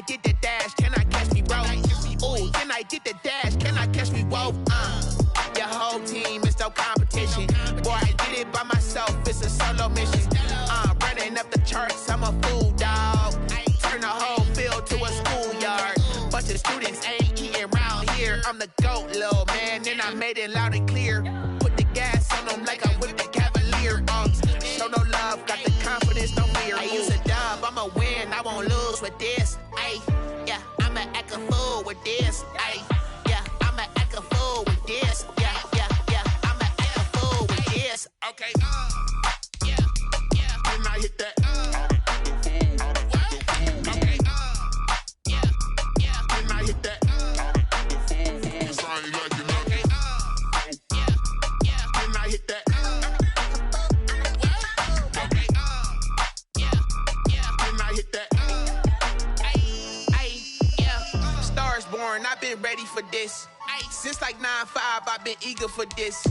did the dash, can I catch me, bro? Ooh, then I did the dash, can I catch me, whoa? Your whole team is no competition. Boy, I did it by myself, it's a solo mission. Running up the charts, I'm a fool, dog. Turn the whole field to a schoolyard. Bunch of students ain't eating round here. I'm the GOAT, little man, and I made it loud and clear. Put the gas on them like I whipped the Cavalier. Show no love, got the confidence, no fear. I use a dub, I'ma win, I won't lose with this. Ay, yeah, I'ma act a fool with this. Ay, yeah, I'ma act a fool with this. Yeah, yeah, yeah, I'ma act a fool with this. Okay, yeah, yeah, then I hit that. Okay, yeah, yeah, then I hit that. I ain't like it, okay, yeah, yeah, then I hit that. Okay, yeah, yeah, then I hit that. Ay, yeah, stars born, I've been ready for this. Since like 9-5, I've been eager for this.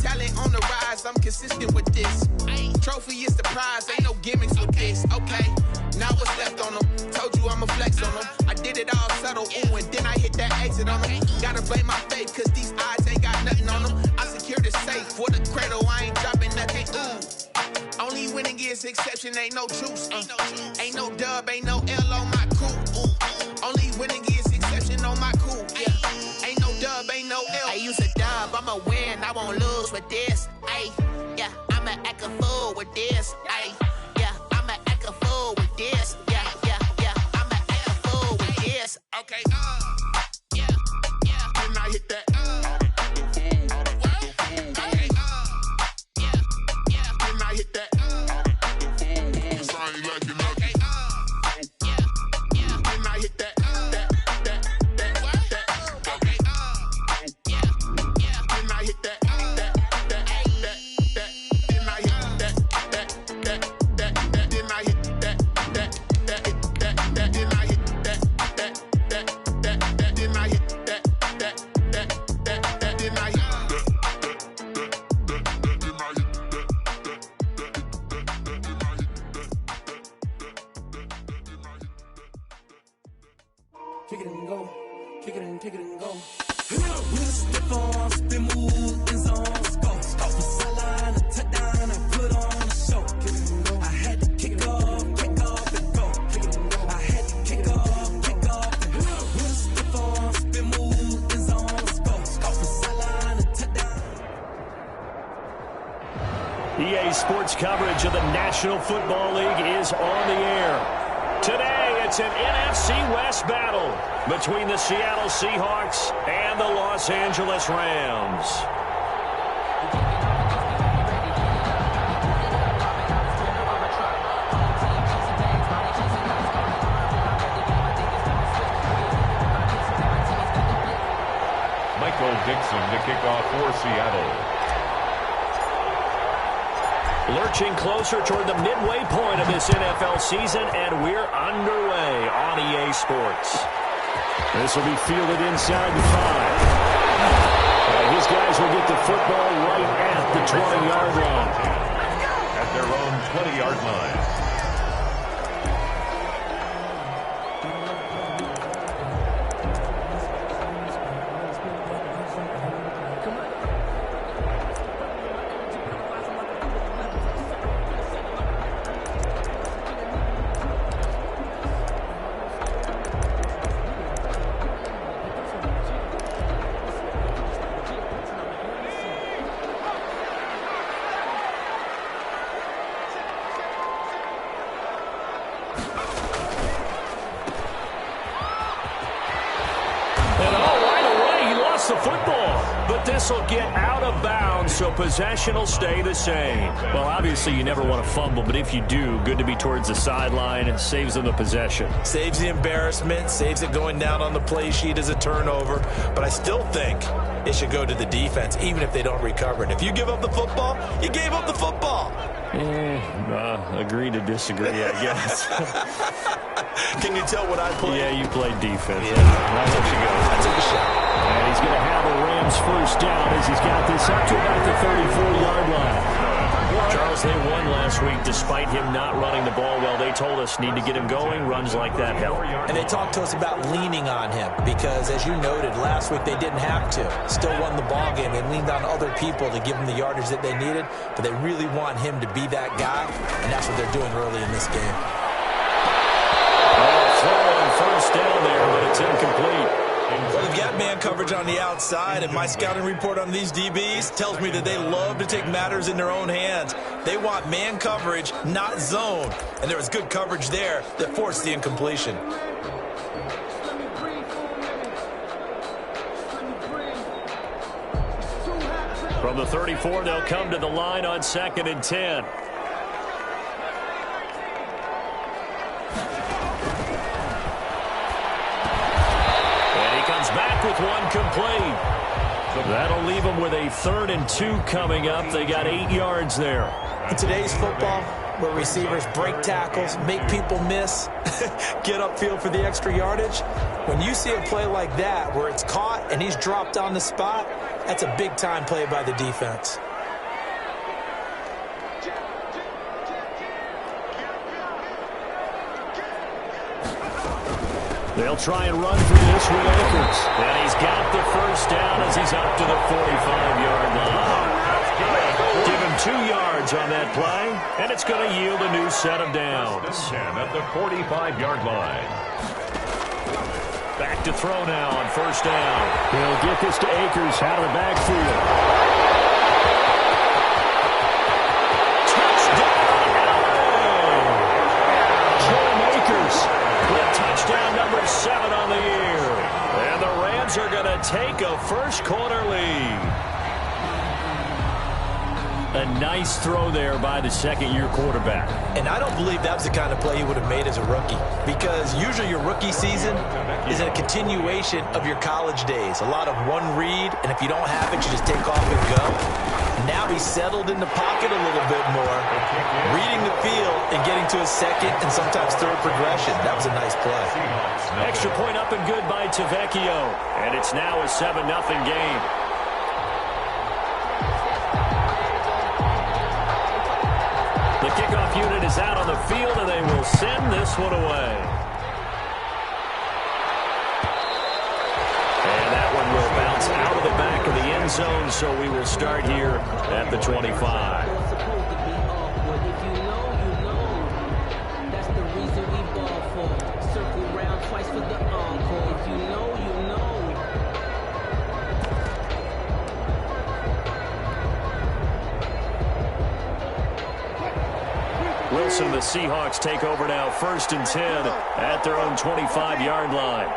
Talent on the rise, I'm consistent with this. Trophy is the prize, ain't no gimmicks with this. Okay, now what's left on them? Told you I'ma flex on them. I did it all subtle, ooh, and then I hit that exit on them. Gotta blame my faith, cause these odds ain't got nothing on them. I secured the safe for the cradle, I ain't dropping nothing, ooh. Only winning is exception, ain't no truce. Ain't no dub, ain't no L on my crew. Ooh. Only winning is exception on my crew. Yeah. Ain't no dub, ain't no L. I use a dub, I'ma win, I won't lose with this. Ay, yeah, I'ma act a fool with this. Ay, yeah, I'ma act a fool with this. Yeah, yeah, yeah, I'ma act a fool with this. Okay, yeah, yeah, then I hit that. Okay, yeah, yeah, then I hit that. I ain't like it, okay, yeah, yeah, then I hit that. Kick it and go, kick it and go. With a stiff arm, spin move, in zone, go. From sideline to touchdown, I put on a show. Kick it and go. I had to kick off and go. Kick it and go. I had to kick off and go. With a stiff arm, spin move, in zone, go. From sideline to touchdown. EA Sports coverage of the National Football League is on the air. Today, it's an NFC West battle between the Seattle Seahawks and the Los Angeles Rams. Michael Dixon to kick off for Seattle. Lurching closer toward the midway point of this NFL season, and we're underway on EA Sports. This will be fielded inside the 5. His guys will get the football right at the 20-yard line. At their own 20-yard line. The football, but this will get out of bounds, so possession will stay the same. Well, obviously you never want to fumble, but if you do, good to be towards the sideline. It saves them the possession. Saves the embarrassment, saves it going down on the play sheet as a turnover, but I still think it should go to the defense, even if they don't recover it. If you give up the football, you gave up the football. Agree to disagree, I guess. Can you tell what I played? Yeah, you played defense. Yeah. That's what you go. I took a shot. And he's going to have a Rams first down as he's got this up to about the 34-yard line. Charles Because they won last week despite him not running the ball well. They told us need to get him going. Runs like that help. And they talked to us about leaning on him because, as you noted, last week they didn't have to. Still won the ball game. They leaned on other people to give them the yardage that they needed, but they really want him to be that guy, and that's what they're doing early in this game. Throw on first down there, but it's incomplete. Well, they've got man coverage on the outside, and my scouting report on these DBs tells me that they love to take matters in their own hands. They want man coverage, not zone. And there was good coverage there that forced the incompletion. From the 34, they'll come to the line on 2nd and 10. Back with one complete. That'll leave them with a 3rd and 2 coming up. They got 8 yards there. In today's football, where receivers break tackles, make people miss, get upfield for the extra yardage, when you see a play like that where it's caught and he's dropped on the spot, that's a big-time play by the defense. They'll try and run for this with Akers. And he's got the first down as he's up to the 45-yard line. Give him 2 yards on that play, and it's going to yield a new set of downs. At the 45-yard line. Back to throw now on first down. He'll get this to Akers out of the backfield. Touchdown number 7 on the year. And the Rams are going to take a first-quarter lead. A nice throw there by the second-year quarterback. And I don't believe that was the kind of play he would have made as a rookie, because usually your rookie season is a continuation of your college days. A lot of one read, and if you don't have it, you just take off and go. Now he's settled in the pocket a little bit more, reading the field and getting to his second and sometimes third progression. That was a nice play. Extra point up and good by Tavecchio. And it's now a 7-0 game. The kickoff unit is out on the field, and they will send this one away. And that one will bounce out of the back of the end zone, so we will start here at the 25. Wilson and the Seahawks take over now, 1st and 10 at their own 25-yard line.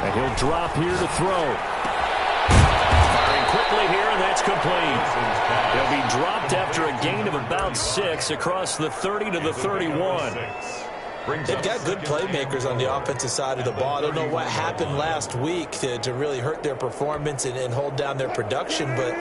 And he'll drop here to throw. Firing quickly here, and that's complete. He'll be dropped after a gain of about 6 across the 30 to the 31. They've got good playmakers on the offensive side of the ball. I don't know what happened last week to really hurt their performance and hold down their production, but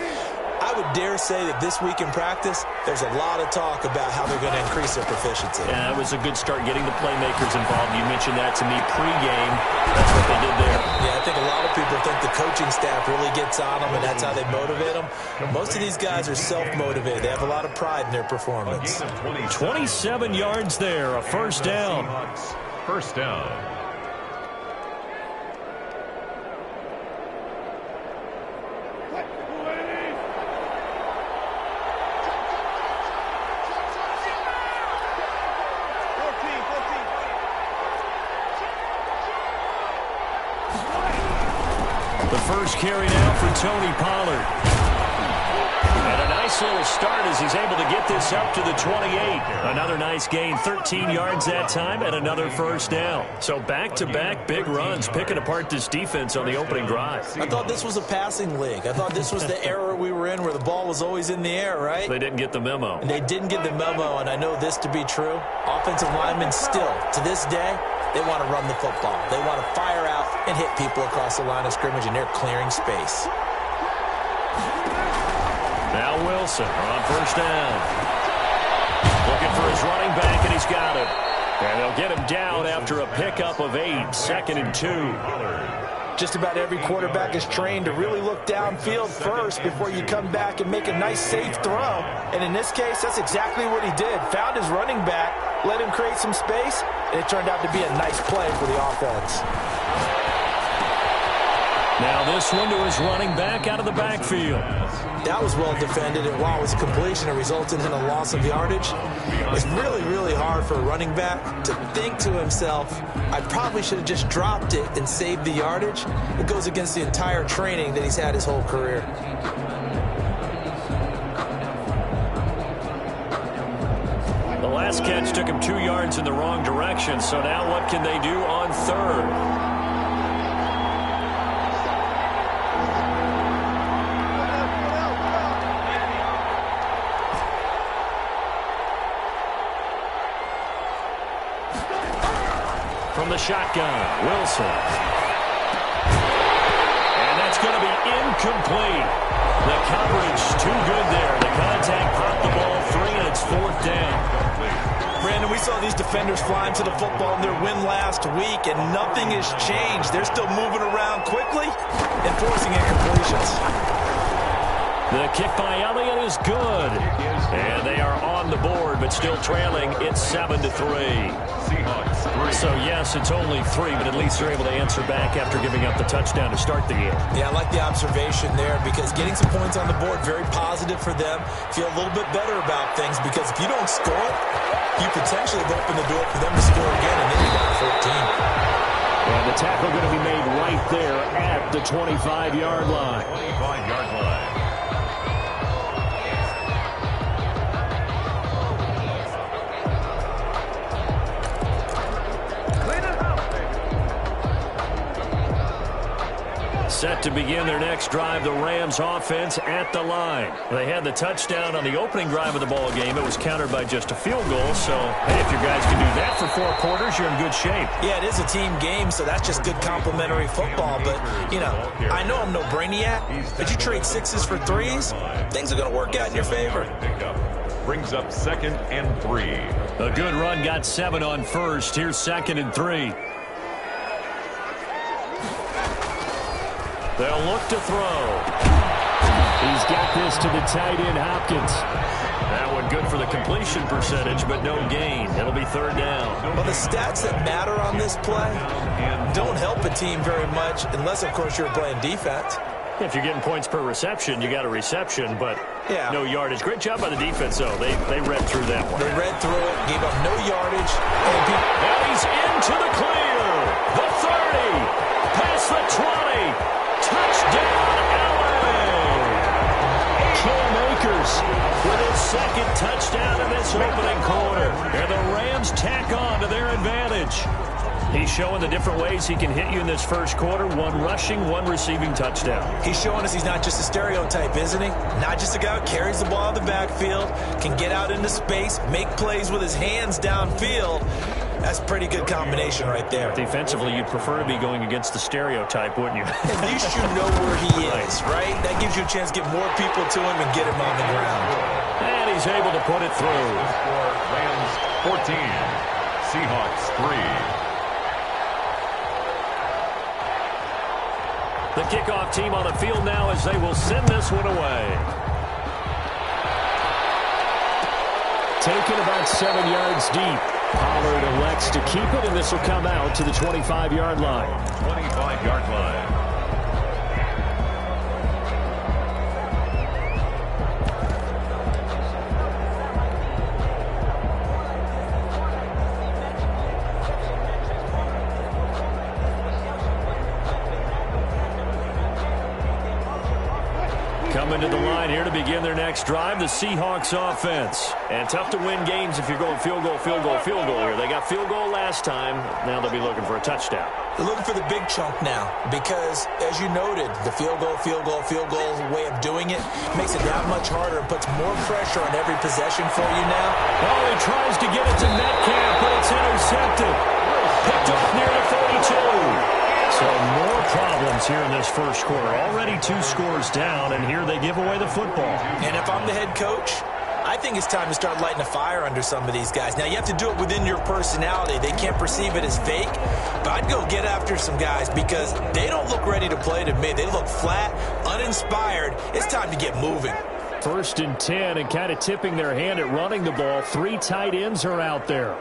I would dare say that this week in practice, there's a lot of talk about how they're going to increase their proficiency. Yeah, it was a good start getting the playmakers involved. You mentioned that to me pregame. That's what they did there. Yeah, I think a lot of people think the coaching staff really gets on them, and that's how they motivate them. Most of these guys are self-motivated. They have a lot of pride in their performance. 27 yards there, a first down. First down. First carry now for Tony Pollard. And a nice little start as he's able to get this up to the 28. Another nice gain, 13 yards that time, and another first down. So back-to-back big runs, picking apart this defense on the opening drive. I thought this was a passing league. I thought this was the era we were in where the ball was always in the air, right? They didn't get the memo. And they didn't get the memo, and I know this to be true. Offensive linemen still, to this day, they want to run the football. They want to fire out and hit people across the line of scrimmage, and they're clearing space. Now Wilson on first down. Looking for his running back, and he's got him. And they'll get him down after a pickup of 8, 2nd and 2. Just about every quarterback is trained to really look downfield first before you come back and make a nice, safe throw. And in this case, that's exactly what he did. Found his running back, let him create some space, and it turned out to be a nice play for the offense. Now this one to his running back out of the backfield. That was well defended, and while it was a completion, it resulted in a loss of yardage. It's really, really hard for a running back to think to himself, I probably should have just dropped it and saved the yardage. It goes against the entire training that he's had his whole career. The last catch took him 2 yards in the wrong direction, so now what can they do on third? From the shotgun, Wilson. And that's going to be incomplete. The coverage too good there. The contact popped the ball free, and it's 4th down. Brandon, we saw these defenders flying to the football in their win last week, and nothing has changed. They're still moving around quickly and forcing incompletions. The kick by Elliott is good. And they are on the board, but still trailing. It's 7-3. So, yes, it's only 3, but at least they're able to answer back after giving up the touchdown to start the game. Yeah, I like the observation there because getting some points on the board, very positive for them. Feel a little bit better about things because if you don't score, you potentially have opened the door for them to score again, and then you got 14. And the tackle going to be made right there at the 25-yard line. 25-yard line. Set to begin their next drive, the Rams offense at the line. They had the touchdown on the opening drive of the ball game. It was countered by just a field goal. So, hey, if your guys can do that for 4 quarters, you're in good shape. Yeah, it is a team game, so that's just good complimentary football. But, you know, I know I'm no brainiac, but you trade 6s for 3s, things are going to work out in your favor. Brings up 2nd and 3. A good run got 7 on first. Here's 2nd and 3. They'll look to throw. He's got this to the tight end, Hopkins. That one good for the completion percentage, but no gain. It'll be 3rd down. Well, the stats that matter on this play don't help a team very much unless, of course, you're playing defense. If you're getting points per reception, you got a reception, but no yardage. Great job by the defense, though. They read through that one. They read through it, gave up no yardage. And he's into the clear. The 30. Past the 20. Touchdown, LA! Cam Akers with his 2nd touchdown in this opening quarter. And the Rams tack on to their advantage. He's showing the different ways he can hit you in this first quarter. 1 rushing, 1 receiving touchdown. He's showing us he's not just a stereotype, isn't he? Not just a guy who carries the ball in the backfield, can get out into space, make plays with his hands downfield. That's a pretty good combination right there. Defensively, you'd prefer to be going against the stereotype, wouldn't you? At least you know where he is, right? That gives you a chance to get more people to him and get him on the ground. And he's able to put it through. Rams 14, Seahawks 3. The kickoff team on the field now as they will send this one away. Taken about 7 yards deep. Pollard elects to keep it, and this will come out to the 25-yard line. 25-yard line. Coming to the line here to begin their next drive, the Seahawks offense. And tough to win games if you're going field goal, field goal, field goal here. They got field goal last time. Now they'll be looking for a touchdown. They're looking for the big chunk now because, as you noted, the field goal way of doing it makes it that much harder and puts more pressure on every possession for you now. Oh, he tries to get it to Metcalf, but it's intercepted. Picked off near the 42. So more problems here in this first quarter. Already 2 scores down, and here they give away the football. And if I'm the head coach, I think it's time to start lighting a fire under some of these guys. Now, you have to do it within your personality. They can't perceive it as fake, but I'd go get after some guys because they don't look ready to play to me. They look flat, uninspired. It's time to get moving. 1st and 10, and kind of tipping their hand at running the ball. 3 tight ends are out there.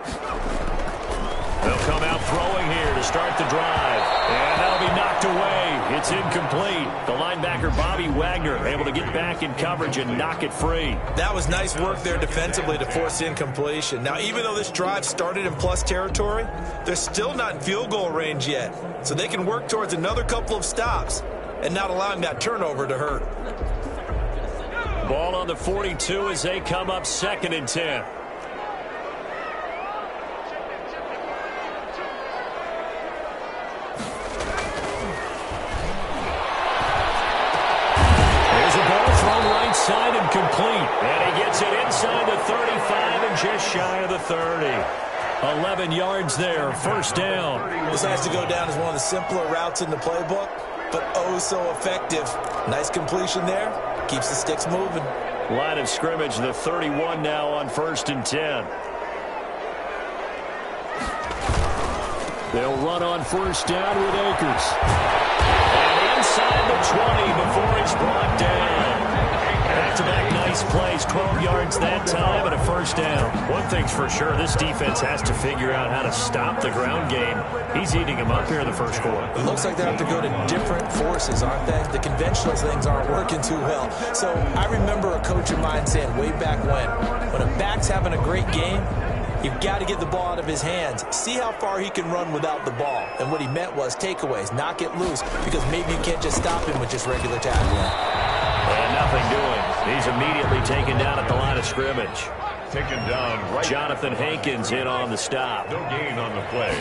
They'll come out throwing here to start the drive. And that'll be knocked away. It's incomplete. The linebacker, Bobby Wagner, able to get back in coverage and knock it free. That was nice work there defensively to force incompletion. Now, even though this drive started in plus territory, they're still not in field goal range yet. So they can work towards another couple of stops and not allowing that turnover to hurt. Ball on the 42 as they come up 2nd and 10. Side and complete. And he gets it inside the 35 and just shy of the 30. 11 yards there, 1st down. This has to go down as one of the simpler routes in the playbook, but oh so effective. Nice completion there. Keeps the sticks moving. Line of scrimmage, the 31 now on 1st and 10. They'll run on 1st down with Akers. And inside the 20 before he's brought down. Back-to-back nice plays, 12 yards that time and a 1st down. One thing's for sure, this defense has to figure out how to stop the ground game. He's eating them up here in the 1st quarter. It looks like they have to go to different forces, aren't they? The conventional things aren't working too well. So I remember a coach of mine saying way back when a back's having a great game, you've got to get the ball out of his hands. See how far he can run without the ball. And what he meant was takeaways, knock it loose, because maybe you can't just stop him with just regular tackling. And nothing doing. He's immediately taken down at the line of scrimmage. Taken down right. Jonathan Hankins in on the stop. No gain on the play.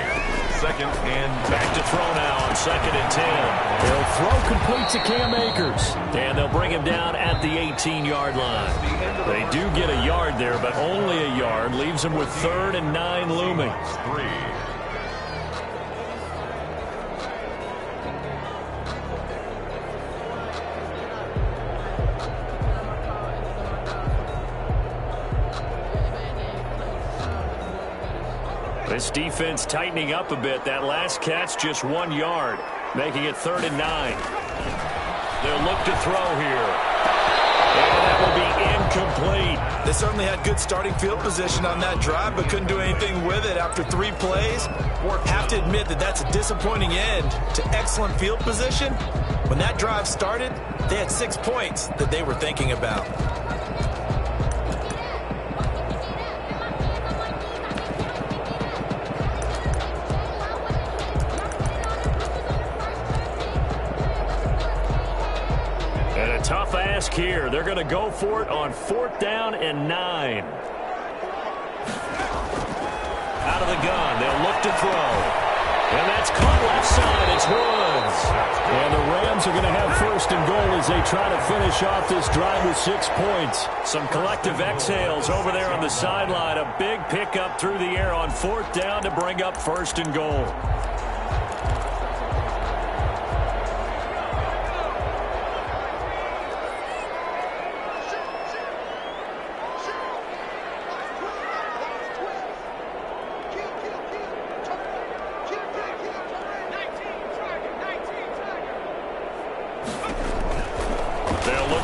2nd and back to throw now on 2nd and 10. They'll throw complete to Cam Akers. And they'll bring him down at the 18-yard line. They do get a yard there, but only a yard. Leaves them with 3rd and 9 looming. 3. This defense tightening up a bit. That last catch just 1 yard, making it 3rd and 9. They'll look to throw here. And that will be incomplete. They certainly had good starting field position on that drive, but couldn't do anything with it after 3 plays. Have to admit that that's a disappointing end to excellent field position. When that drive started, they had 6 points that they were thinking about. Tough ask here. They're going to go for it on 4th down and 9. Out of the gun. They'll look to throw. And that's caught left side. It's Woods. And the Rams are going to have 1st and goal as they try to finish off this drive with 6 points. Some collective exhales over there on the sideline. A big pickup through the air on 4th down to bring up 1st and goal.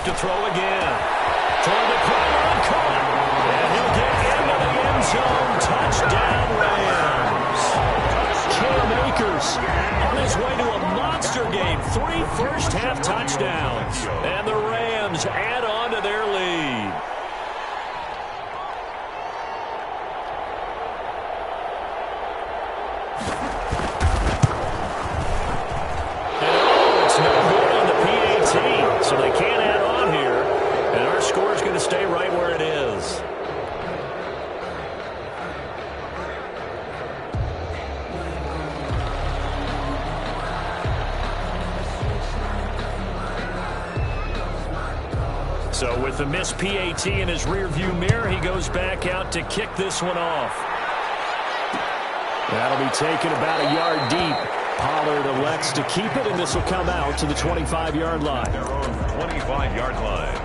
To throw again. Toward the corner and caught. And he'll get into the end zone. Touchdown, Rams. Cam Akers on his way to a monster game. 3 first-half touchdowns. And the Rams add on to their lead. And it's no good on the PAT, so they can't add on. And our score is going to stay right where it is. So with the missed PAT in his rearview mirror, he goes back out to kick this one off. That'll be taken about a yard deep. Pollard elects to keep it, and this will come out to the 25-yard line. Their own 25-yard line.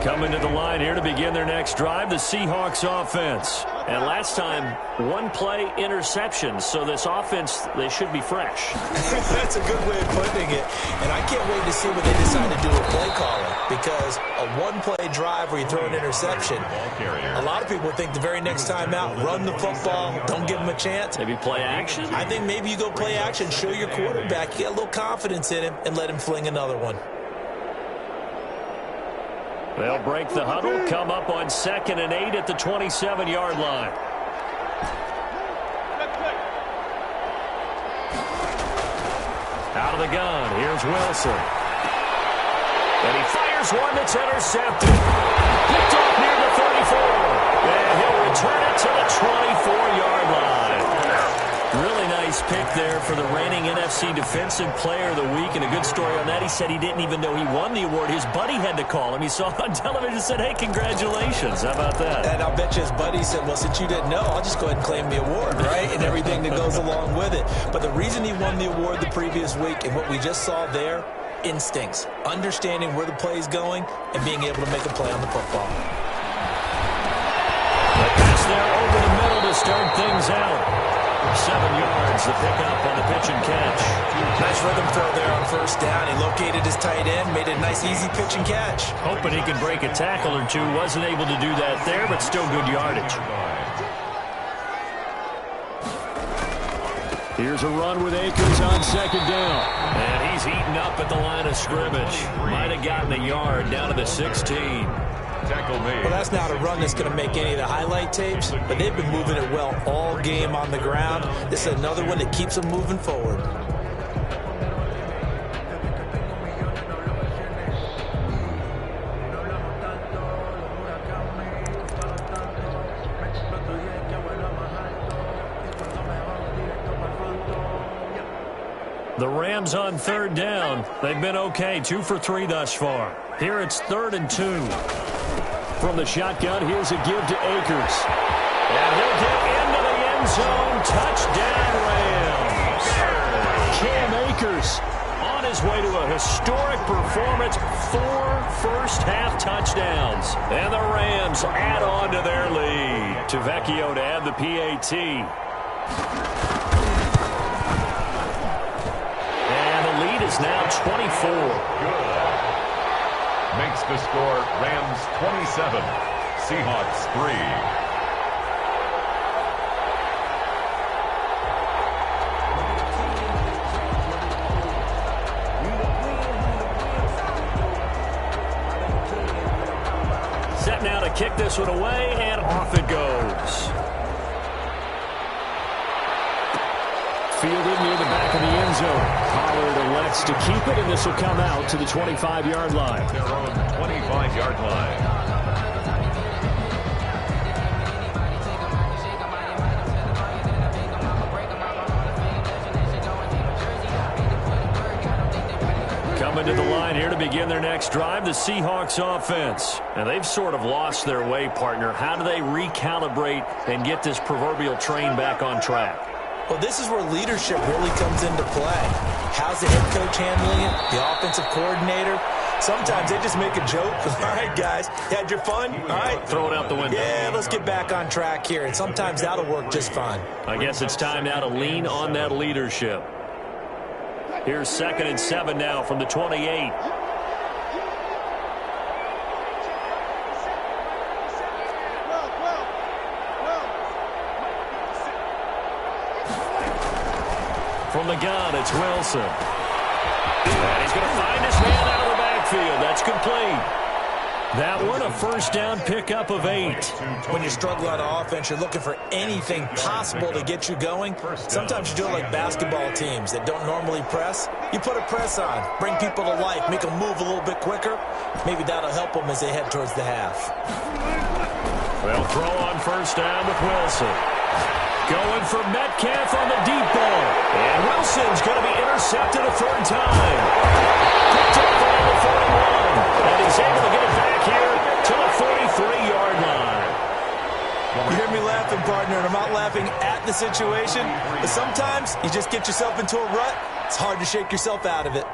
Coming to the line here to begin their next drive, the Seahawks offense. And last time, one-play interception, so this offense, they should be fresh. That's a good way of putting it. And I can't wait to see what they decide to do with play calling, because a one-play drive where you throw an interception, a lot of people think the very next time out, run the football, don't give them a chance. Maybe play action? I think maybe you go play action, show your quarterback, you get a little confidence in him, and let him fling another one. They'll break the huddle, come up on 2nd and 8 at the 27-yard line. Out of the gun, here's Wilson. And he fires one that's intercepted. Picked off near the 34. And he'll return it to the 24-yard line. Really nice pick there for the reigning NFC Defensive Player of the Week. And a good story on that, he said he didn't even know he won the award. His buddy had to call him. He saw it on television and said, hey, congratulations. How about that? And I'll bet you his buddy said, well, since you didn't know, I'll just go ahead and claim the award, right? And everything that goes along with it. But the reason he won the award the previous week and what we just saw there, instincts, understanding where the play is going, and being able to make a play on the football. The pass there over the middle to start things out. 7 yards, the pickup on the pitch and catch. Nice rhythm throw there on first down. He located his tight end, made a nice easy pitch and catch. Hoping he could break a tackle or two. Wasn't able to do that there, but still good yardage. Here's a run with Akers on 2nd down. And he's eaten up at the line of scrimmage. Might have gotten a yard down to the 16. Well, that's not a run that's going to make any of the highlight tapes, but they've been moving it well all game on the ground. This is another one that keeps them moving forward. The Rams on 3rd down. They've been okay, 2 for 3 thus far. Here it's 3rd and 2. From the shotgun, here's a give to Akers. And he'll get into the end zone. Touchdown, Rams. Cam Akers on his way to a historic performance. 4 first-half touchdowns. And the Rams add on to their lead. Tavecchio to add the PAT. And the lead is now 24. Makes the score Rams 27, Seahawks 3. Set now to kick this one away, and off it goes. Fielded near the back of the end zone. Pollard elects to keep it, and this will come out to the 25-yard line. Their own 25-yard line. Coming to the line here to begin their next drive, the Seahawks offense. And they've sort of lost their way, partner. How do they recalibrate and get this proverbial train back on track? Well, this is where leadership really comes into play. How's the head coach handling it? The offensive coordinator? Sometimes they just make a joke. All right, guys, you had your fun? All right. Throw it out the window. Yeah, let's get back on track here. And sometimes that'll work just fine. I guess it's time now to lean on that leadership. Here's 2nd and 7 now from the 28. From the gun, it's Wilson. And he's going to find his man out of the backfield. That's complete. That one, a first down pickup of 8. When you struggle on offense, you're looking for anything possible to get you going. Sometimes you do it like basketball teams that don't normally press. You put a press on, bring people to life, make them move a little bit quicker. Maybe that'll help them as they head towards the half. They'll throw on first down with Wilson. Going for Metcalf on the deep ball. And Wilson's going to be intercepted a 3rd time. Picked up by the 41. And he's able to get it back here to the 43-yard line. You hear me laughing, partner, and I'm not laughing at the situation. But sometimes you just get yourself into a rut. It's hard to shake yourself out of it.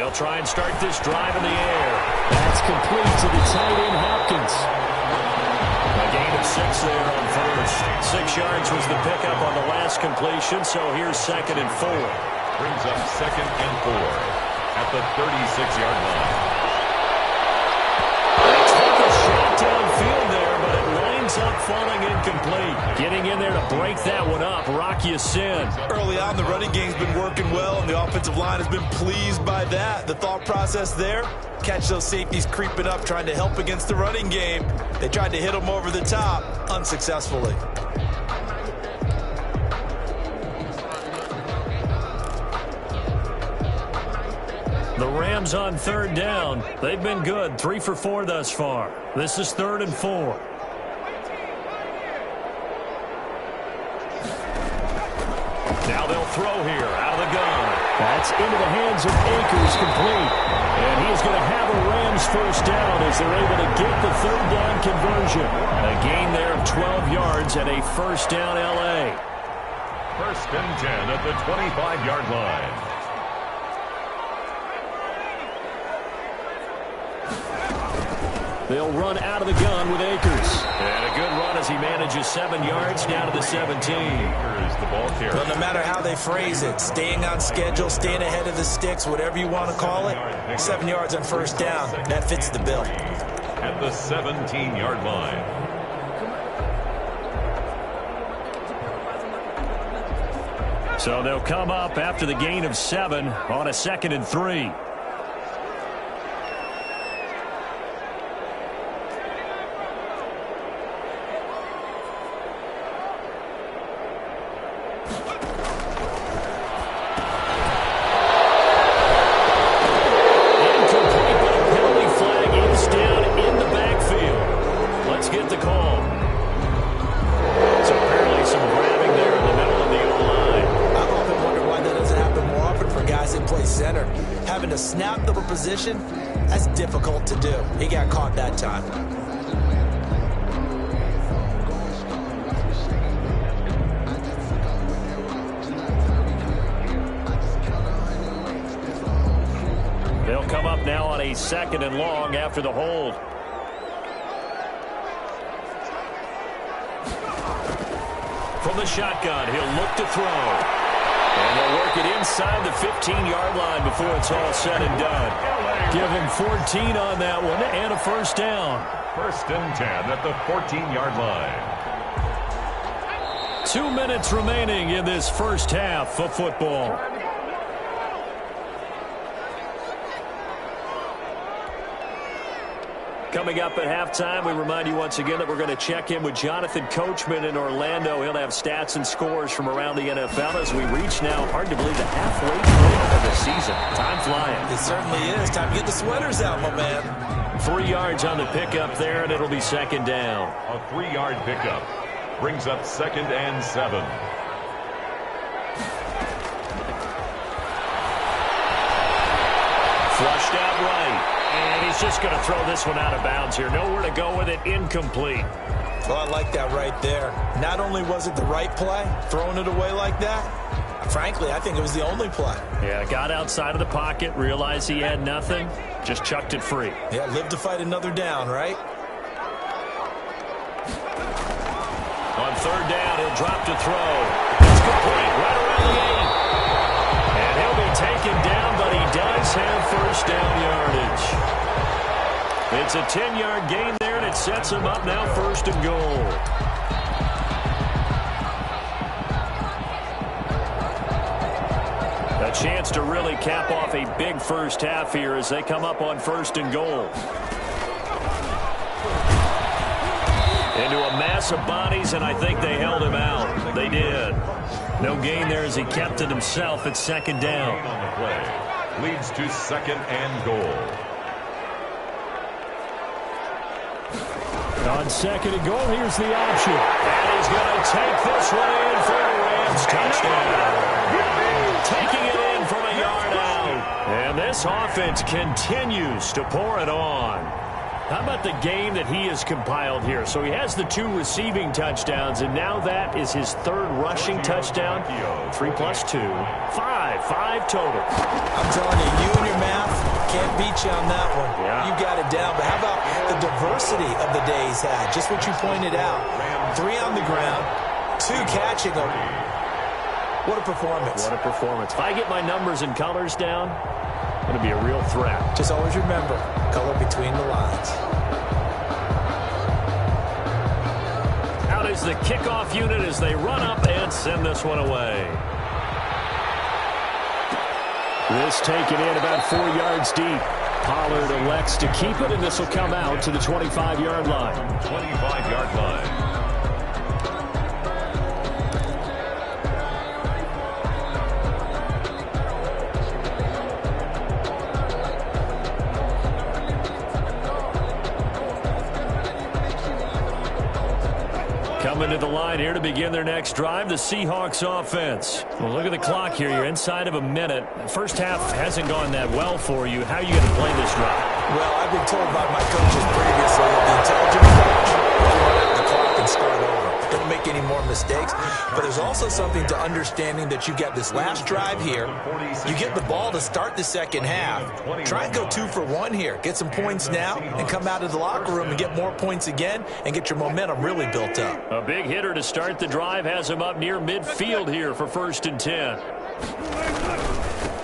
They'll try and start this drive in the air. That's complete to the tight end, Hopkins. A gain of 6 there on first. 6 yards was the pickup on the last completion, so here's 2nd and 4. Brings up 2nd and 4 at the 36-yard line. They take a shot downfield there, but it winds up falling incomplete. Getting in there to break that one up, Rock Ya-Sin. Early on, the running game's been working well, and the offensive line has been pleased by that. The thought process there, catch those safeties creeping up, trying to help against the running game. They tried to hit them over the top, unsuccessfully. The Rams on 3rd down. They've been good, 3 for 4 thus far. This is 3rd and 4. Now they'll throw here, out of the gun. That's into the hands of Akers, complete. And he's going to have a Rams first down as they're able to get the 3rd down conversion. A gain there of 12 yards and a first down L.A. 1st and 10 at the 25-yard line. They'll run out of the gun with Akers. And a good run as he manages 7 yards down to the 17. Here's the ball carrier. Well, no matter how they phrase it, staying on schedule, staying ahead of the sticks, whatever you want to call it, 7 yards on first down, that fits the bill. At the 17-yard line. So they'll come up after the gain of 7 on a 2nd and 3. Position, that's difficult to do. He got caught that time. They'll come up now on a 2nd and long after the hold. From the shotgun, he'll look to throw. And they'll work it inside the 15-yard line before it's all said and done. Give him 14 on that one and a first down. 1st and 10 at the 14-yard line. 2 minutes remaining in this first half of football. Coming up at halftime, we remind you once again that we're going to check in with Jonathan Coachman in Orlando. He'll have stats and scores from around the NFL as we reach now, hard to believe, the halfway point of the season. Time flying. It certainly is. Time to get the sweaters out, my man. 3 yards on the pickup there, and it'll be 2nd down. A 3-yard pickup brings up 2nd and 7. Flushed out right. And he's just going to throw this one out of bounds here. Nowhere to go with it. Incomplete. Well, I like that right there. Not only was it the right play, throwing it away like that, frankly, I think it was the only play. Yeah, got outside of the pocket, realized he had nothing, just chucked it free. Yeah, live to fight another down, right? On 3rd down, he'll drop to throw. It's complete right around the 8. And he'll be taken down, but he does have first down yardage. It's a 10-yard gain there, and it sets him up now 1st and goal. A chance to really cap off a big first half here as they come up on 1st and goal. Into a mass of bodies, and I think they held him out. They did. No gain there as he kept it himself at 2nd down. On the play leads to 2nd and goal. On 2nd and goal, here's the option. And he's going to take this one in for a Rams touchdown. Taking it in from a yard out. And this offense continues to pour it on. How about the game that he has compiled here? So he has the 2 receiving touchdowns, and now that is his 3rd rushing touchdown. 3 plus 2, 5 5 total. I'm telling you, you and your math can't beat you on that one. Yeah. You got it down. But how about the diversity of the day he's had? Just what you pointed out. 3 on the ground, 2 catching them. What a performance. What a performance. If I get my numbers and colors down, it's going to be a real threat. Just always remember, color between the lines. Out is the kickoff unit as they run up and send this one away. This taken in about 4 yards deep. Pollard elects to keep it, and this will come out to the 25-yard line. 25-yard line. Coming to the line here to begin their next drive, the Seahawks offense. Well, look at the clock here. You're inside of a minute. First half hasn't gone that well for you. How are you going to play this drive? Well, I've been told by my coaches previously that the intelligent approach, run out the clock and start over. Don't make any more mistakes. But there's also something to understanding that you get this last drive here. You get the ball to start the second half. Try and go 2 for 1 here. Get some points now and come out of the locker room and get more points again and get your momentum really built up. A big hitter to start the drive has him up near midfield here for 1st and 10.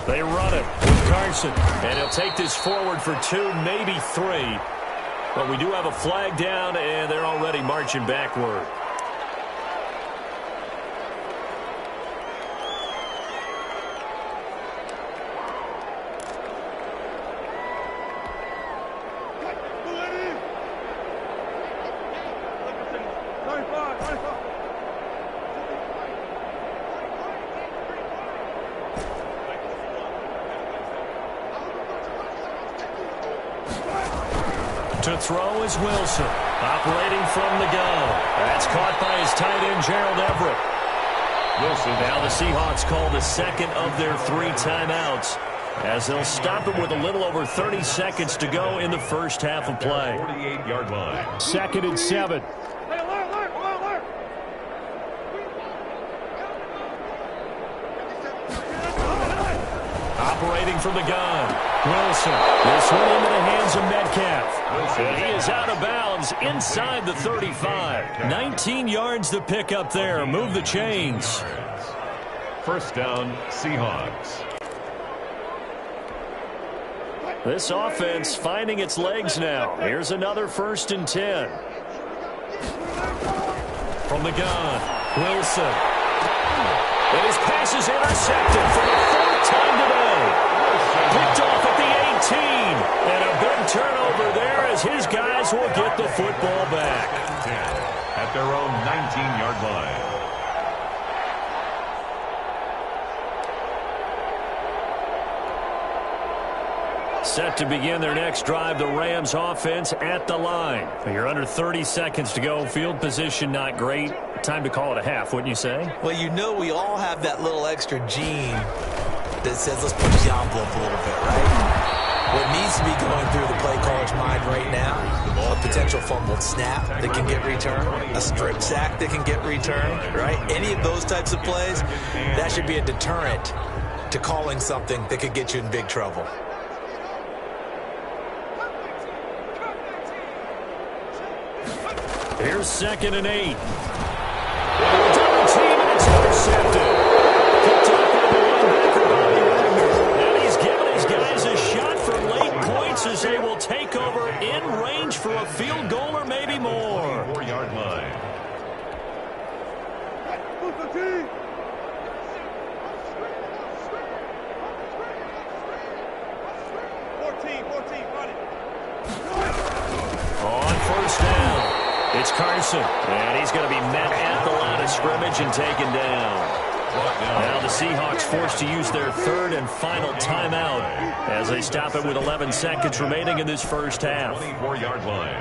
They run it with Carson, and he'll take this forward for 2, maybe 3. But we do have a flag down, and they're already marching backward. To throw is Wilson, operating from the gun. That's caught by his tight end, Gerald Everett. Wilson. Now the Seahawks call the second of their 3 timeouts, as they'll stop it with a little over 30 seconds to go in the first half of play. 48-yard line. 2nd and 7. Operating from the gun, Wilson. This one into the hands of Metcalf. And he is out of bounds inside the 35. 19 yards to pick up there. Move the chains. First down, Seahawks. This offense finding its legs now. Here's another 1st and 10. From the gun, Wilson. And his pass is intercepted for the 4th time today. Picked off at the 18. And a big turnover there as his guys will get the football back. At their own 19-yard line. Set to begin their next drive, the Rams offense at the line. You're under 30 seconds to go. Field position not great. Time to call it a half, wouldn't you say? Well, you know we all have that little extra gene that says let's push the envelope a little bit, right? What needs to be going through the play caller's mind right now, a potential fumbled snap that can get returned, a strip sack that can get returned, right? Any of those types of plays, that should be a deterrent to calling something that could get you in big trouble. Here's 2nd and 8. Double team, and it's intercepted. Picked up by the linebacker, Bobby Wagner. And he's given his guys a shot for late points as they will take over in range for a field goal or maybe more. 4-yard line. On 1st down. It's Carson, and he's going to be met at the line of scrimmage and taken down. Now the Seahawks forced to use their 3rd and final timeout as they stop it with 11 seconds remaining in this first half. 24-yard line.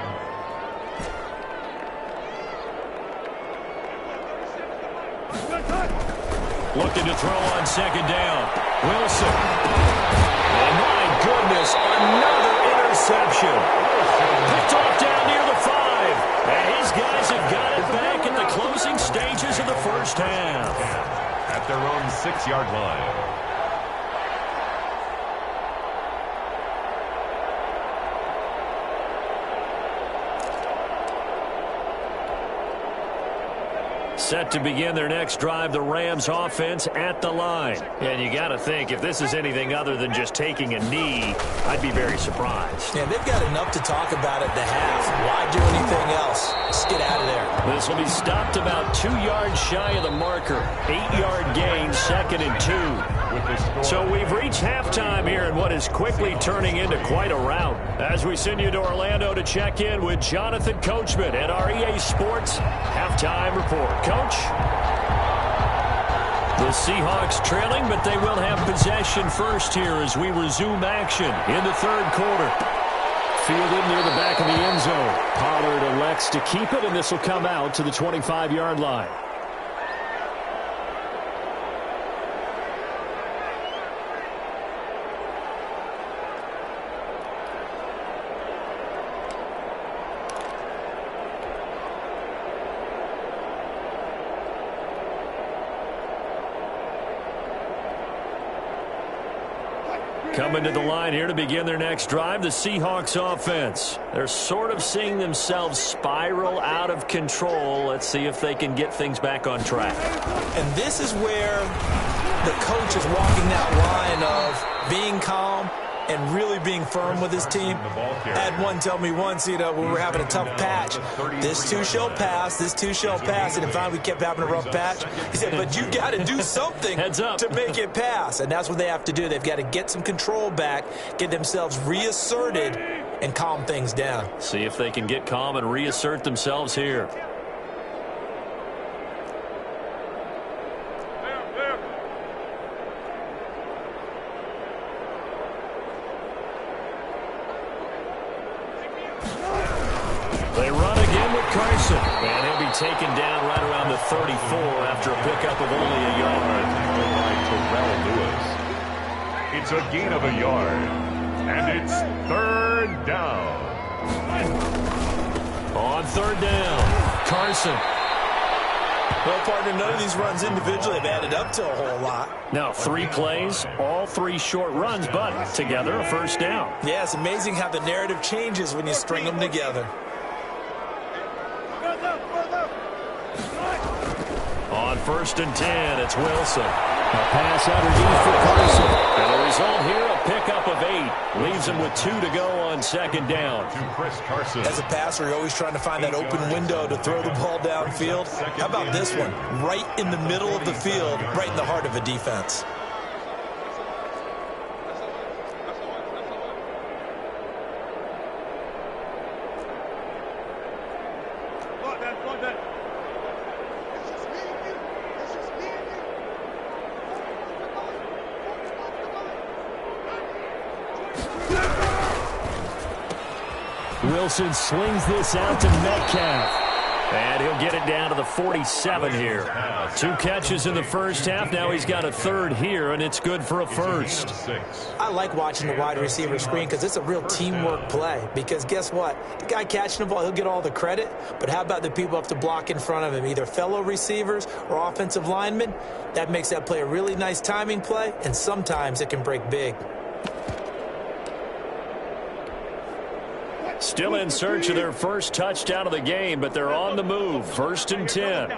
Looking to throw on 2nd down. Wilson. And my goodness, another interception. Picked off down near the 5. And his guys have got it back at the closing stages of the first half. At their own 6-yard line. Set to begin their next drive, the Rams offense at the line. And you got to think, if this is anything other than just taking a knee, I'd be very surprised. Yeah, they've got enough to talk about at the half. Why do anything else? Just get out of there. This will be stopped about 2 yards shy of the marker. 8-yard gain, 2nd and 2. So we've reached halftime here in what is quickly turning into quite a rout. As we send you to Orlando to check in with Jonathan Coachman at our EA Sports Halftime Report. Coach? The Seahawks trailing, but they will have possession first here as we resume action in the 3rd quarter. Fielded near the back of the end zone. Pollard elects to keep it, and this will come out to the 25-yard line. Coming to the line here to begin their next drive, the Seahawks offense. They're sort of seeing themselves spiral out of control. Let's see if they can get things back on track. And this is where the coach is walking that line of being calm and really being firm with his team. I had one tell me once, when we were having a tough patch, this too shall pass, this too shall pass. And finally we kept having a rough patch. He said, but you got to do something to make it pass. And that's what they have to do. They've got to get some control back, get themselves reasserted, and calm things down. See if they can get calm and reassert themselves here. And he'll be taken down right around the 34 after a pickup of only a yard. It's a gain of a yard. And it's 3rd down. On 3rd down, Carson. Well, partner, none of these runs individually have added up to a whole lot. Now, 3 plays, all 3 short runs, but together a 1st down. Yeah, it's amazing how the narrative changes when you string them together. On 1st and 10, it's Wilson. A pass underneath for Carson. And the result here, a pickup of 8. Leaves him with 2 to go on 2nd down. As a passer, you're always trying to find that open window to throw the ball downfield. How about this one? Right in the middle of the field, right in the heart of a defense. Wilson slings this out to Metcalf. And he'll get it down to the 47 here. 2 catches in the 1st half. Now he's got a 3rd here, and it's good for a 1st. I like watching the wide receiver screen because it's a real teamwork play. Because guess what? The guy catching the ball, he'll get all the credit. But how about the people up to block in front of him, either fellow receivers or offensive linemen? That makes that play a really nice timing play, and sometimes it can break big. Still in search of their 1st touchdown of the game, but they're on the move. 1st and 10.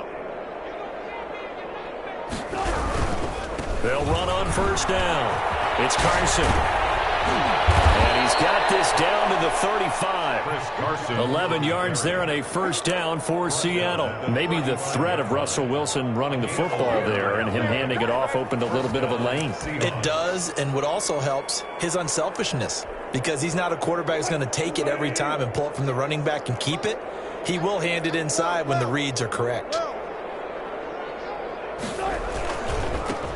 They'll run on 1st down. It's Carson. And he's got this down to the 35. 11 yards there and a 1st down for Seattle. Maybe the threat of Russell Wilson running the football there and him handing it off opened a little bit of a lane. It does, and what also helps, his unselfishness. Because he's not a quarterback who's going to take it every time and pull it from the running back and keep it. He will hand it inside when the reads are correct.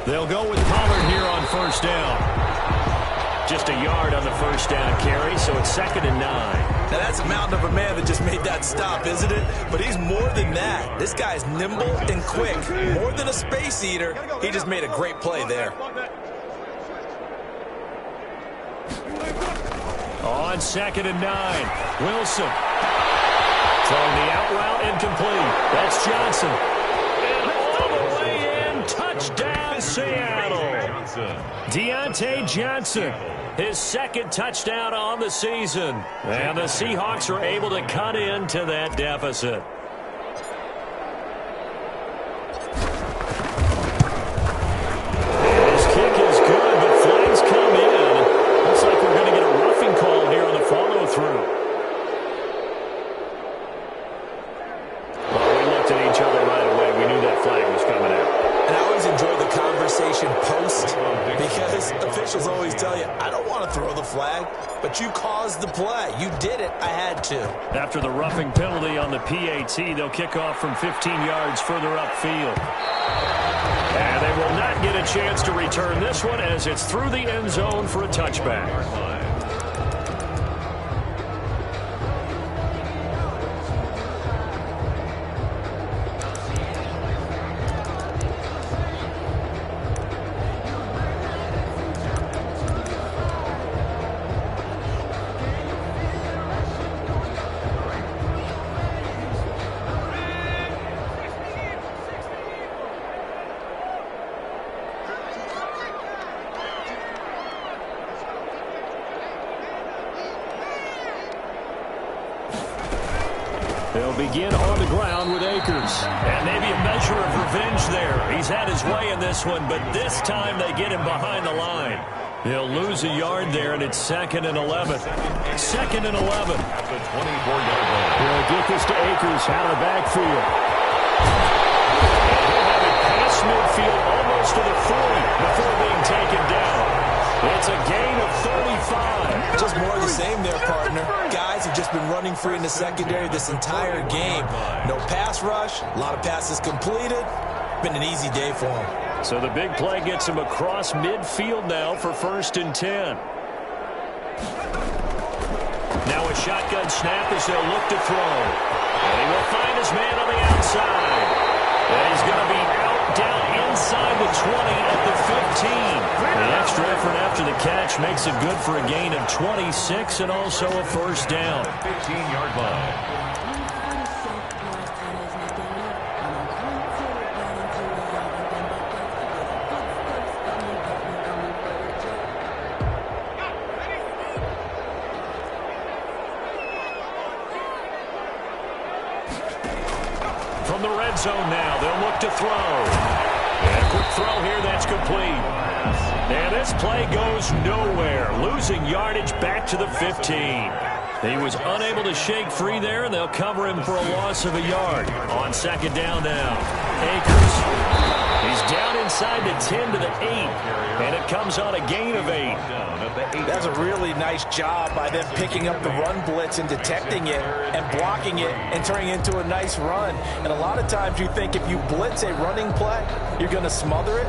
They'll go with Pollard here on 1st down. Just a yard on the 1st down carry, so it's 2nd and 9. Now that's a mountain of a man that just made that stop, isn't it? But he's more than that. This guy's nimble and quick. More than a space eater, he just made a great play there. On 2nd and 9, Wilson. Throwing the out route incomplete. That's Johnson. And all the way in, touchdown Seattle. Deontay Johnson, his 2nd touchdown on the season. And the Seahawks are able to cut into that deficit. officials always tell you, I don't want to throw the flag, but you caused the play. You did it. I had to. After the roughing penalty on the PAT, they'll kick off from 15 yards further upfield. And they will not get a chance to return this one as it's through the end zone for a touchback. They'll begin on the ground with Akers. And maybe a measure of revenge there. He's had his way in this one, but this time they get him behind the line. They'll lose a yard there, and it's 2nd and 11. 2nd and 11. At the 24-yard line. They'll get this to Akers out of the backfield. And he'll have it past midfield almost to the 40 before being taken down. It's a gain of 35. Just more of the same there, partner. Guys have just been running free in the secondary this entire game. No pass rush, a lot of passes completed. Been an easy day for them. So the big play gets him across midfield now for 1st and 10. Now a shotgun snap as they'll look to throw. And he will find his man on the outside. And he's going to be out down inside the 20 at the 15. The extra effort after the catch makes it good for a gain of 26 and also a 1st down. 15-yard line. From the red zone now, they'll look to throw. And a quick throw here, that's complete. And this play goes nowhere, losing yardage back to the 15. He was unable to shake free there, and they'll cover him for a loss of a yard. On 2nd down now, Akers. He's down inside the 10 to the 8, and it comes on a gain of 8. That's a really nice job by them picking up the run blitz and detecting it and blocking it and turning it into a nice run. And a lot of times you think if you blitz a running play, you're going to smother it.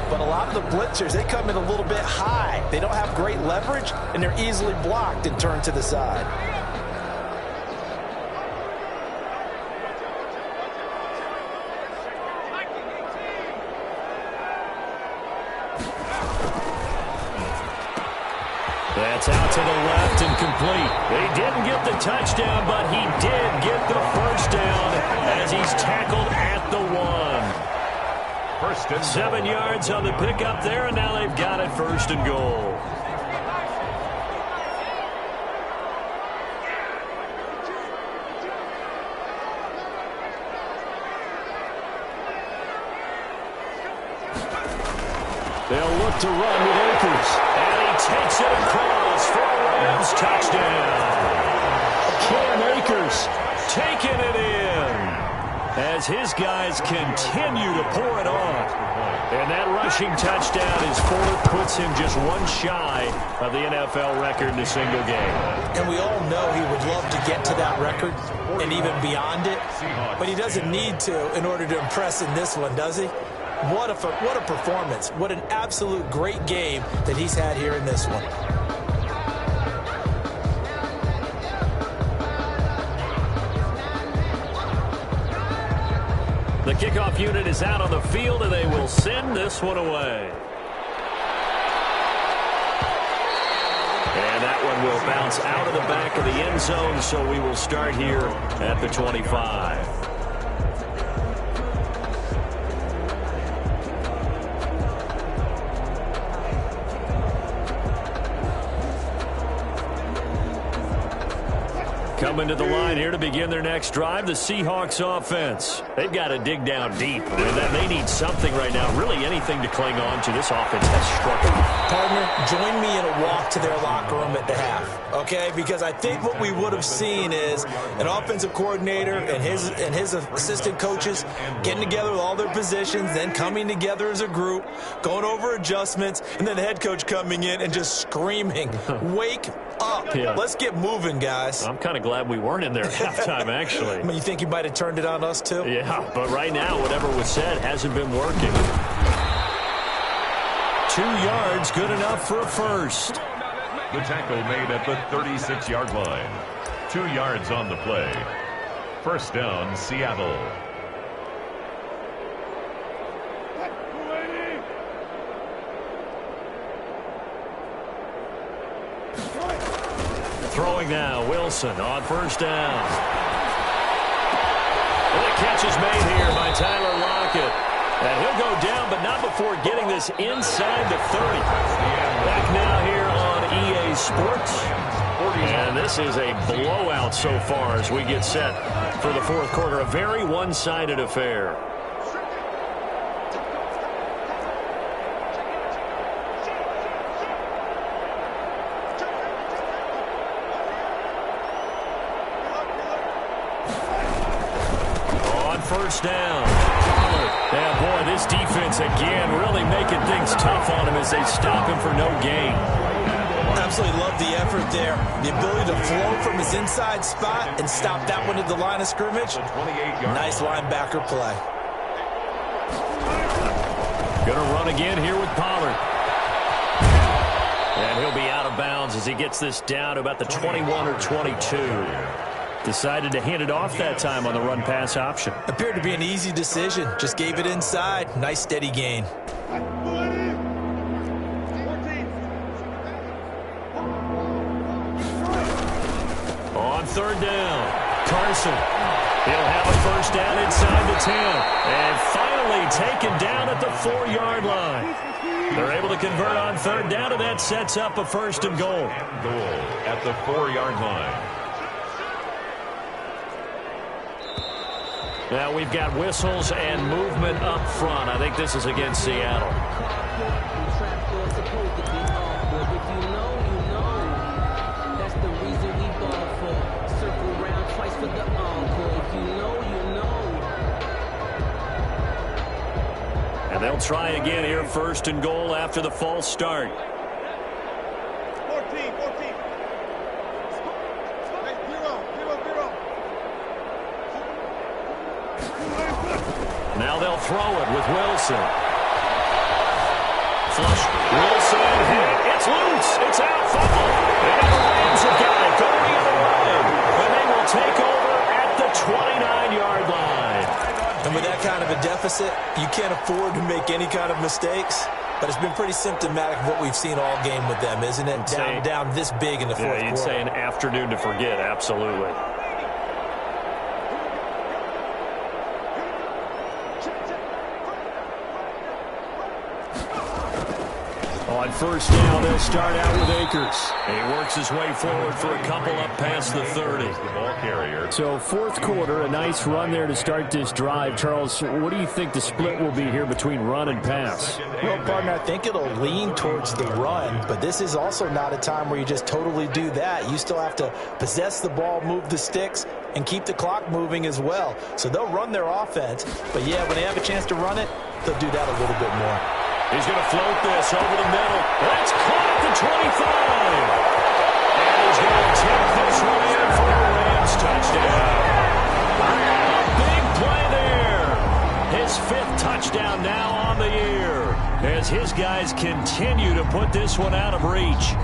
But a lot of the blitzers, they come in a little bit high. They don't have great leverage, and they're easily blocked and turned to the side. That's out to the left and complete. He didn't get the touchdown, but he did get the 1st down as he's tackled at the 1. 7 yards on the pickup there, and now they've got it 1st and goal. They'll look to run with Akers. And he takes it across for a Rams touchdown. Cam Akers taking it in as his guys continue to pour it on. And that rushing touchdown is 4th, puts him just one shy of the NFL record in a single game. And we all know he would love to get to that record and even beyond it, but he doesn't need to in order to impress in this one, does he? What a performance. What an absolute great game that he's had here in this one. The kickoff unit is out on the field, and they will send this one away. And that one will bounce out of the back of the end zone, so we will start here at the 25. Coming to the line here to begin their next drive, the Seahawks offense. They've got to dig down deep. I mean, they need something right now, really anything to cling on to. This offense has struggled. Partner, join me in a walk to their locker room at the half, okay? Because I think what we would have seen is an offensive coordinator and his assistant coaches getting together with all their positions, then coming together as a group, going over adjustments, and then the head coach coming in and just screaming, wake up. Yeah. Let's get moving, guys. I'm kind of glad we weren't in there at halftime, actually. I mean, you think you might have turned it on us, too? Yeah, but right now, whatever was said hasn't been working. 2 yards, good enough for a first. The tackle made at the 36-yard line. 2 yards on the play. First down, Seattle. Throwing now, Wilson on first down. And the catch is made here by Tyler Lockett. And he'll go down, but not before getting this inside the 30. Back now here on EA Sports. And this is a blowout so far as we get set for the fourth quarter. A very one-sided affair. On first down. Yeah, boy, this defense again really making things tough on him as they stop him for no gain. Absolutely love the effort there. The ability to flow from his inside spot and stop that one at the line of scrimmage. Nice linebacker play. Gonna run again here with Pollard. And he'll be out of bounds as he gets this down to about the 21 or 22. Decided to hand it off that time on the run-pass option. Appeared to be an easy decision. Just gave it inside. Nice steady gain. On third down, Carson. He'll have a first down inside the 10. And finally taken down at the 4-yard line. They're able to convert on third down, and that sets up a first and goal. Goal at the 4-yard line. Now we've got whistles and movement up front. I think this is against Seattle. And they'll try again here, first and goal after the false start. 14. Now they'll throw it with Wilson. Flush. Wilson hit. It's loose. It's out. Fumble. And the Rams have got it going the other way. And they will take over at the 29-yard line. And with that kind of a deficit, you can't afford to make any kind of mistakes. But it's been pretty symptomatic of what we've seen all game with them, isn't it? Down this big in the fourth quarter. You'd say an afternoon to forget. Absolutely. On first down, they'll start out with Akers. And he works his way forward for a couple up past the 30. The ball carrier. So fourth quarter, a nice run there to start this drive. Charles, what do you think the split will be here between run and pass? Well, partner, I think it'll lean towards the run, but this is also not a time where you just totally do that. You still have to possess the ball, move the sticks, and keep the clock moving as well. So they'll run their offense, but yeah, when they have a chance to run it, they'll do that a little bit more. He's going to float this over the middle. That's caught at the 25. And he's going to take this one in for a Rams touchdown. A big play there. His 5th touchdown now on the year as his guys continue to put this one out of reach.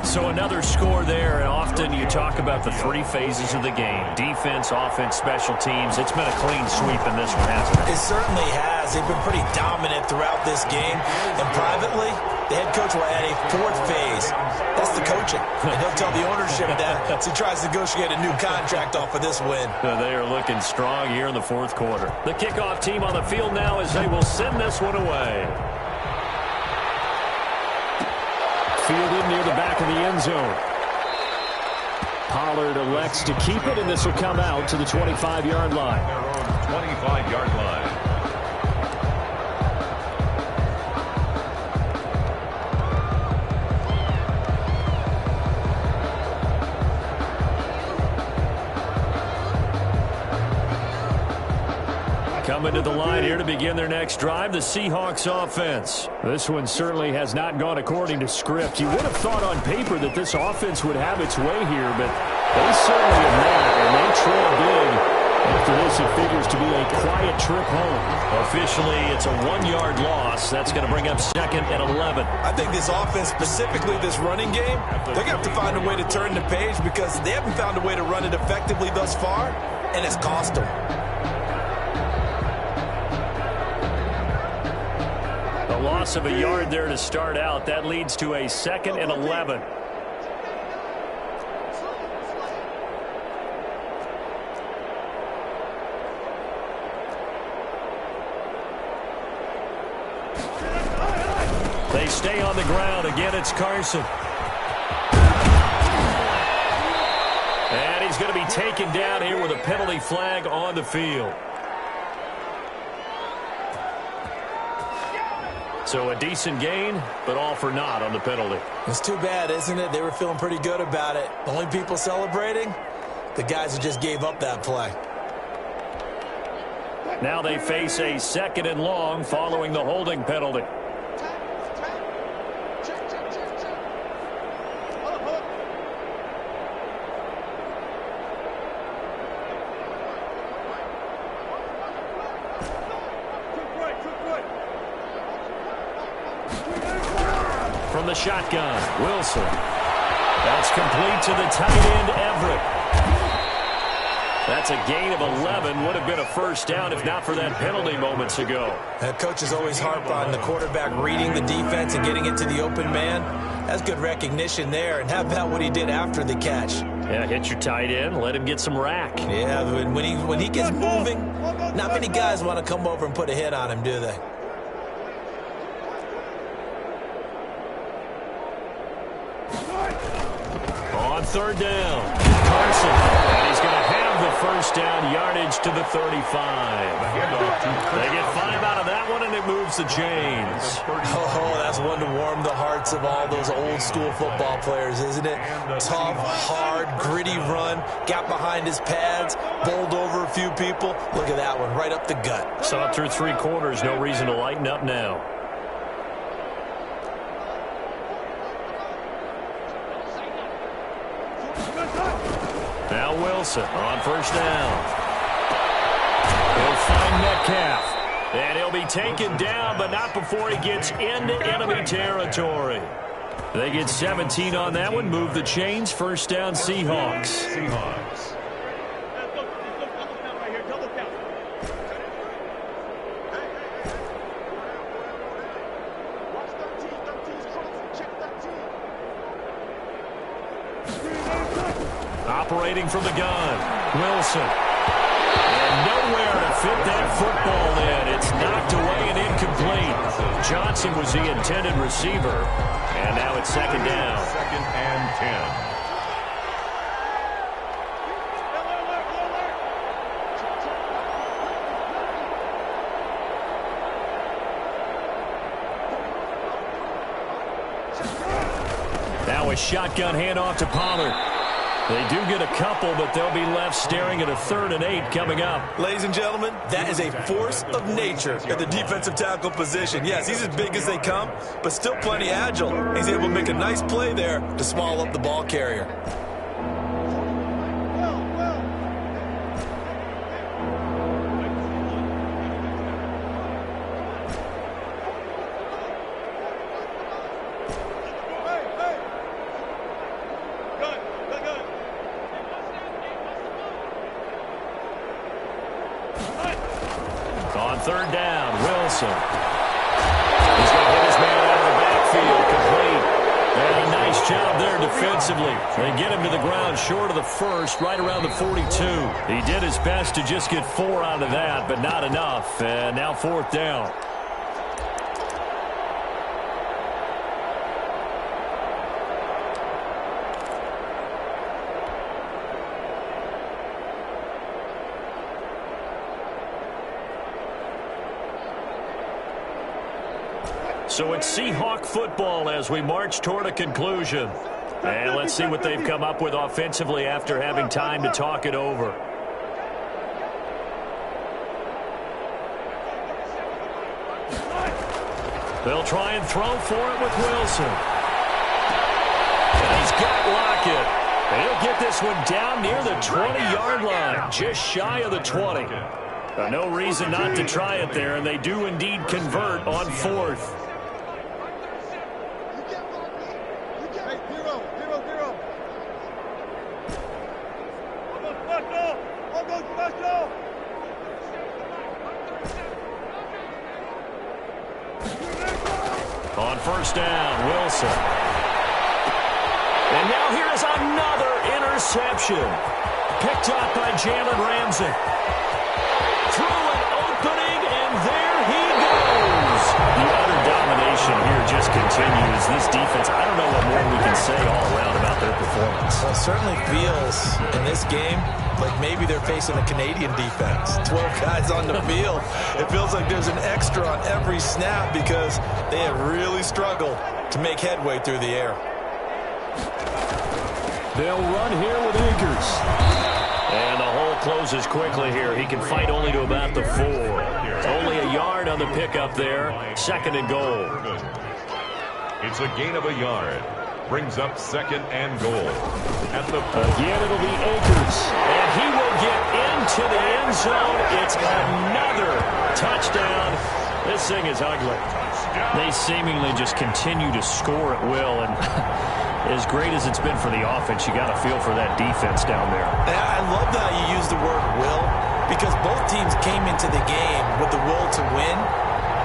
So another score there, and often you talk about the 3 phases of the game. Defense, offense, special teams. It's been a clean sweep in this one, hasn't it? It certainly has. They've been pretty dominant throughout this game. And privately, the head coach will add a 4th phase. That's the coaching. And he'll tell the ownership that as he tries to negotiate a new contract off of this win. They are looking strong here in the fourth quarter. The kickoff team on the field now as they will send this one away. Fielded near the back of the end zone. Pollard elects to keep it, and this will come out to the 25-yard line. Their own 25-yard line. Coming to the line here to begin their next drive, the Seahawks offense. This one certainly has not gone according to script. You would have thought on paper that this offense would have its way here, but they certainly have not, and they trail big. After this, it figures to be a quiet trip home. Officially, it's a 1-yard loss. That's going to bring up 2nd and 11. I think this offense, specifically this running game, they're going to have to find a way to turn the page because they haven't found a way to run it effectively thus far, and it's cost them. A loss of a yard there to start out. That leads to a 2nd and 11. They stay on the ground. Again, it's Carson. And he's going to be taken down here with a penalty flag on the field. So a decent gain, but all for naught on the penalty. It's too bad, isn't it? They were feeling pretty good about it. The only people celebrating, the guys who just gave up that play. Now they face a 2nd and long following the holding penalty. From the shotgun, Wilson. That's complete to the tight end, Everett. That's a gain of 11. Would have been a first down if not for that penalty moments ago. Coaches always harp on the quarterback reading the defense and getting it to the open man. That's good recognition there. And how about what he did after the catch? Yeah, hit your tight end, let him get some rack. Yeah, but when he gets moving, not many guys want to come over and put a hit on him, do they? On 3rd down, Carson. And he's going to have the first down, yardage to the 35. They get 5 out of that one, and it moves the chains. Oh, that's one to warm the hearts of all those old-school football players, isn't it? Tough, hard, gritty run, got behind his pads, bowled over a few people. Look at that one, right up the gut. Saw it through 3 quarters, no reason to lighten up now. Now Wilson on 1st down. He'll find Metcalf. And he'll be taken down, but not before he gets into enemy territory. They get 17 on that one. Move the chains. 1st down, Seahawks. Operating from the gun, Wilson. And nowhere to fit that football in. It's knocked away and incomplete. Johnson was the intended receiver. And now it's 2nd down. 2nd and 10. Now a shotgun handoff to Pollard. They do get a couple, but they'll be left staring at a 3rd and 8 coming up. Ladies and gentlemen, that is a force of nature at the defensive tackle position. Yes, he's as big as they come, but still plenty agile. He's able to make a nice play there to small up the ball carrier. On 3rd down, Wilson. He's going to hit his man out of the backfield, complete. And a nice job there defensively. They get him to the ground short of the 1st, right around the 42. He did his best to just get 4 out of that, but not enough. And now 4th down. So it's Seahawk football as we march toward a conclusion. And let's see what they've come up with offensively after having time to talk it over. They'll try and throw for it with Wilson. And he's got Lockett. He'll get this one down near the 20-yard line, just shy of the 20. No reason not to try it there, and they do indeed convert on 4th. On 1st down, Wilson. And now here is another interception. Picked up by Jalen Ramsey. Through an opening, and there he goes. The utter domination here just continues. This defense, I don't know what more we can say all around about their performance. Well, it certainly feels in this game like maybe they're facing a Canadian defense. 12 guys on the field. It feels like there's an extra on every snap because they have really struggled to make headway through the air. They'll run here with Akers. And the hole closes quickly here. He can fight only to about the 4. Only a yard on the pickup there. 2nd and goal. It's a gain of a yard. Brings up 2nd and goal. At the again, it'll be Akers. And he will get into the end zone. It's another touchdown. This thing is ugly. They seemingly just continue to score at will. And as great as it's been for the offense, you got to feel for that defense down there. I love how you use the word will, because both teams came into the game with the will to win.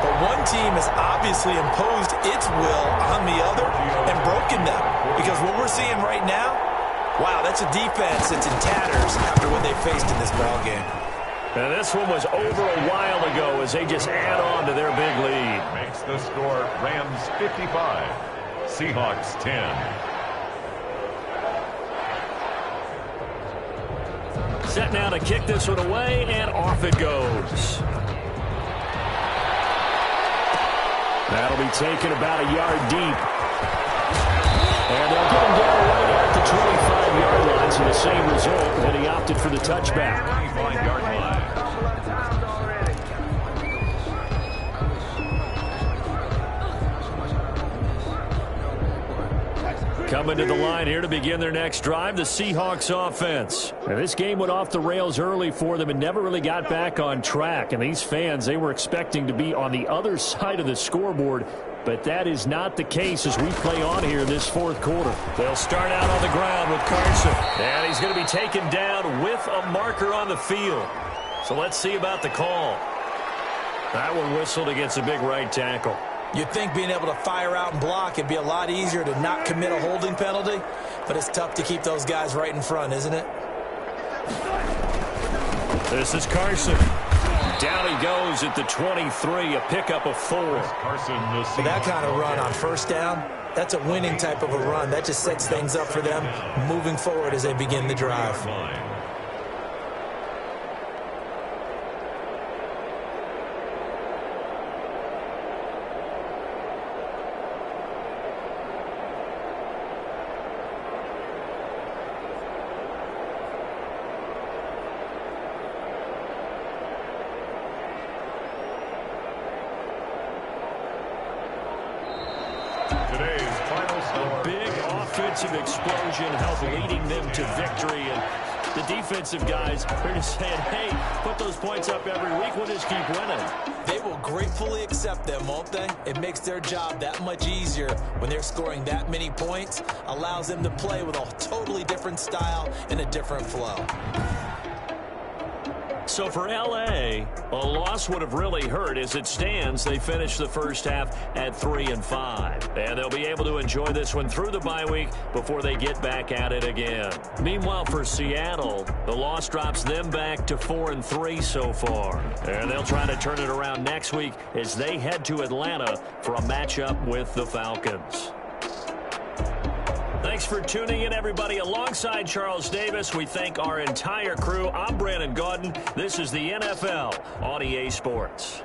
But one team has obviously imposed its will on the other and broken them. Because what we're seeing right now, wow, that's a defense that's in tatters after what they faced in this ballgame. And this one was over a while ago as they just add on to their big lead. Makes the score Rams 55, Seahawks 10. Set now to kick this one away, and off it goes. That'll be taken about a yard deep. And they'll get him down right at the 25-yard line, so the same result, and he opted for the touchback. 25-yard line. Coming to the line here to begin their next drive, the Seahawks offense. And this game went off the rails early for them and never really got back on track. And these fans, they were expecting to be on the other side of the scoreboard, but that is not the case as we play on here in this 4th quarter. They'll start out on the ground with Carson. And he's going to be taken down with a marker on the field. So let's see about the call. That one whistled against a big right tackle. You'd think being able to fire out and block it'd be a lot easier to not commit a holding penalty, but it's tough to keep those guys right in front, isn't it? This is Carson. Down he goes at the 23, a pickup of 4. Carson, For that kind of run on 1st down, that's a winning type of a run. That just sets things up for them moving forward as they begin the drive. Offensive explosion helped leading them to victory, and the defensive guys are just saying, hey, put those points up every week, we'll just keep winning. They will gratefully accept them, won't they? It makes their job that much easier when they're scoring that many points, allows them to play with a totally different style and a different flow. So for L.A., a loss would have really hurt. As it stands, they finished the first half at 3-5. And they'll be able to enjoy this one through the bye week before they get back at it again. Meanwhile, for Seattle, the loss drops them back to 4-3 so far. And they'll try to turn it around next week as they head to Atlanta for a matchup with the Falcons. Thanks for tuning in, everybody. Alongside Charles Davis, we thank our entire crew. I'm Brandon Gaudin. This is the NFL on EA Sports.